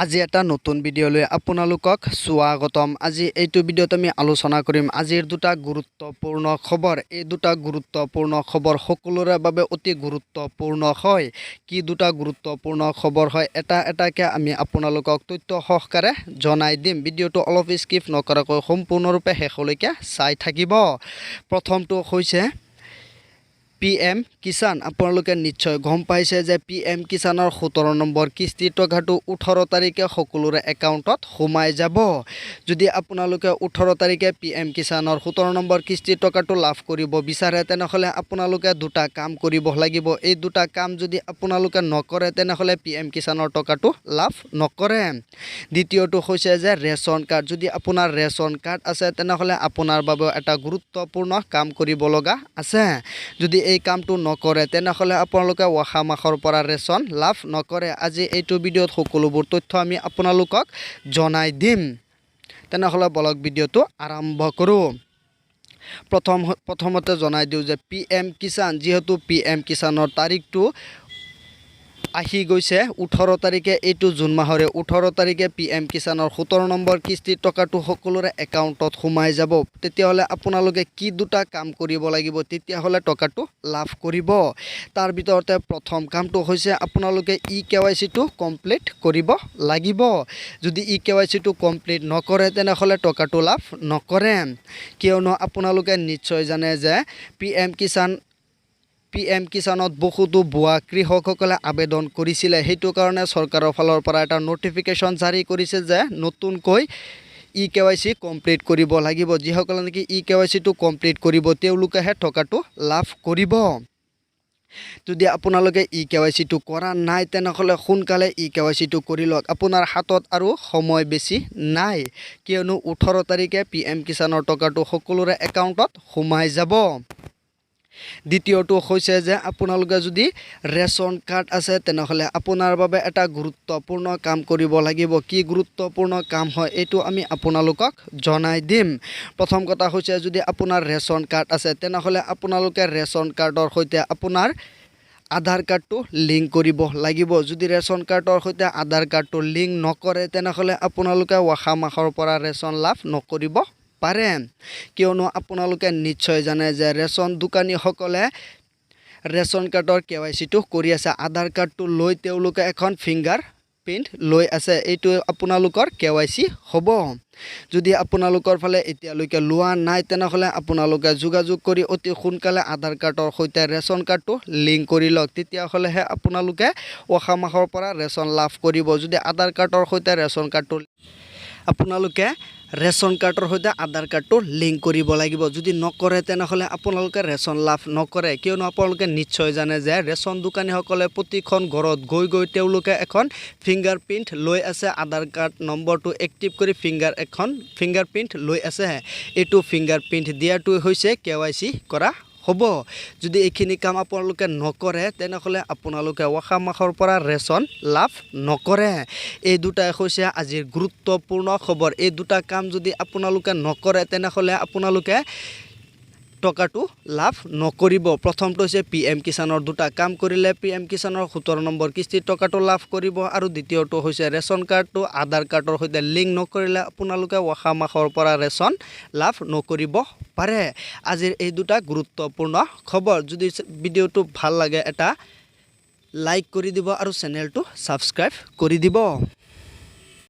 আজি এটা নতুন ভিডিও লৈ আপোনালোকক স্বাগতম। আজি এইটো ভিডিওত আমি আলোচনা কৰিম আজিৰ দুটা গুৰুত্বপূৰ্ণ খবৰ। এই দুটা গুৰুত্বপূৰ্ণ খবৰ সকলোৰে বাবে অতি গুৰুত্বপূৰ্ণ হয়। কি দুটা গুৰুত্বপূৰ্ণ খবৰ হয় এটা এটাকে আমি আপোনালোকক তথ্য সহকাৰে জনাই দিম। ভিডিওটো অলপ স্কিপ নকৰাকৈ সম্পূৰ্ণৰূপে শেষলৈকে চাই থাকিব। প্ৰথমটো হৈছে PM কিষাণ। আপোনালোকে নিশ্চয় গম পাইছে যে PM কিষাণৰ 17 নম্বৰ কিস্তিৰ টকাটো 18 তাৰিখে সকলোৰে একাউণ্টত সোমাই যাব। যদি আপোনালোকে 18 তাৰিখে PM কিষাণৰ 17 নম্বৰ কিস্তিৰ টকাটো লাভ কৰিব বিচাৰে তেনেহ'লে আপোনালোকে দুটা কাম কৰিব লাগিব। এই দুটা কাম যদি আপোনালোকে নকৰে তেনেহ'লে PM কিষাণৰ টকাটো লাভ নকৰে। দ্বিতীয়টো হৈছে যে ৰেচন কাৰ্ড। যদি আপোনাৰ ৰেচন কাৰ্ড আছে তেনেহ'লে আপোনাৰ বাবেও এটা গুৰুত্বপূৰ্ণ কাম কৰিব লগা আছে। যদি এই কামটো নকৰে তেনেহ'লে আপোনালোকে অহা মাহৰ পৰা ৰেচন লাভ নকৰে। আজি এইটো ভিডিঅ'ত সকলোবোৰ তথ্য আমি আপোনালোকক জনাই দিম। তেনেহ'লে বলক ভিডিঅ'টো আৰম্ভ কৰোঁ। প্ৰথমতে জনাই দিওঁ যে PM কিষাণ, যিহেতু PM কিষাণৰ তাৰিখটো আহি গৈছে 18 তাৰিখে, এইটো জুন মাহৰে 18 তাৰিখে PM কিষাণৰ 17 নম্বৰ কিস্তিৰ টকাটো সকলোৰে একাউণ্টত সোমাই যাব। তেতিয়াহ'লে আপোনালোকে কি দুটা কাম কৰিব লাগিব তেতিয়াহ'লে টকাটো লাভ কৰিব। তাৰ ভিতৰতে প্ৰথম কামটো হৈছে আপোনালোকে KYC-টো কমপ্লিট কৰিব লাগিব। যদি KYC-টো কমপ্লিট নকৰে তেনেহ'লে টকাটো লাভ নকৰে। কিয়নো আপোনালোকে নিশ্চয় জানে যে PM কিষাণত বহুতো ভুৱা কৃষকসকলে আবেদন কৰিছিলে। সেইটো কাৰণে চৰকাৰৰ ফালৰ পৰা এটা নটিফিকেশ্যন জাৰি কৰিছে যে নতুনকৈ KYC কমপ্লিট কৰিব লাগিব। যিসকলে নেকি KYC-টো কমপ্লিট কৰিব তেওঁলোকেহে টকাটো লাভ কৰিব। যদি আপোনালোকে KYC-টো কৰা নাই তেনেহ'লে সোনকালে KYC-টো কৰি লওক। আপোনাৰ হাতত আৰু সময় বেছি নাই, কিয়নো 18 তাৰিখে PM কিষাণৰ টকাটো সকলোৰে একাউণ্টত সোমাই যাব। দ্বিতীয়টো হৈছে যে আপোনালোকে যদি ৰেচন কাৰ্ড আছে তেনেহ'লে আপোনাৰ বাবে এটা গুৰুত্বপূৰ্ণ কাম কৰিব লাগিব। কি গুৰুত্বপূৰ্ণ কাম হয় এইটো আমি আপোনালোকক জনাই দিম। প্ৰথম কথা হৈছে যদি আপোনাৰ ৰেচন কাৰ্ড আছে তেনেহ'লে আপোনালোকে ৰেচন কাৰ্ডৰ সৈতে আপোনাৰ আধাৰ কাৰ্ডটো লিংক কৰিব লাগিব। যদি ৰেচন কাৰ্ডৰ সৈতে আধাৰ কাৰ্ডটো লিংক নকৰে তেনেহ'লে আপোনালোকে অহা মাহৰ পৰা ৰেচন লাভ নকৰিব পাৰে। কিয়নো আপোনালোকে নিশ্চয় জানে যে ৰেচন দোকানীসকলে ৰেচন কাৰ্ডৰ KYC-টো কৰি আছে। আধাৰ কাৰ্ডটো লৈ তেওঁলোকে এখন ফিংগাৰ প্ৰিণ্ট লৈ আছে। এইটো আপোনালোকৰ KYC হ'ব। যদি আপোনালোকৰ ফালে এতিয়ালৈকে লোৱা নাই তেনেহ'লে আপোনালোকে যোগাযোগ কৰি অতি সোনকালে আধাৰ কাৰ্ডৰ সৈতে ৰেচন কাৰ্ডটো লিংক কৰি লওক। তেতিয়াহ'লেহে আপোনালোকে অহা মাহৰ পৰা ৰেচন লাভ কৰিব। যদি আধাৰ কাৰ্ডৰ সৈতে ৰেচন কাৰ্ডটো আধাৰ কাৰ্ডটো লিংক কৰিব লাগিব। যদি নকৰে তেনেহ'লে আপোনালোকে ৰেচন লাভ নকৰে। কিয়নো আপোনালোকে নিশ্চয় জানে যে ৰেচন দোকানীসকলে প্ৰতিখন ঘৰত গৈ তেওঁলোকে এখন ফিংগাৰ প্ৰিণ্ট লৈ আছে। আধাৰ কাৰ্ড নম্বৰটো এক্টিভ কৰি ফিংগাৰ প্ৰিণ্ট লৈ আছে। এইটো ফিংগাৰ প্ৰিণ্ট দিয়াটোৱে হৈছে KYC কৰা হ'ব। যদি এইখিনি কাম আপোনালোকে নকৰে তেনেহ'লে আপোনালোকে অহা মাহৰ পৰা ৰেচন লাভ নকৰে। এই দুটাই হৈছে আজিৰ গুৰুত্বপূৰ্ণ খবৰ। এই দুটা কাম যদি আপোনালোকে নকৰে তেনেহ'লে আপোনালোকে টকাটো লাভ নকৰিব। প্ৰথমটো হৈছে PM কিষাণৰ দুটা কাম কৰিলে PM কিষাণৰ 17 নম্বৰ কিস্তিৰ টকাটো লাভ কৰিব। আৰু দ্বিতীয়টো হৈছে ৰেচন কাৰ্ডটো আধাৰ কাৰ্ডৰ সৈতে লিংক নকৰিলে আপোনালোকে অহা মাহৰ পৰা ৰেচন লাভ নকৰিব পাৰে। আজিৰ এই দুটা গুৰুত্বপূৰ্ণ খবৰ। যদি ভিডিঅ'টো ভাল লাগে এটা লাইক কৰি দিব আৰু চেনেলটো ছাবস্ক্ৰাইব কৰি দিব।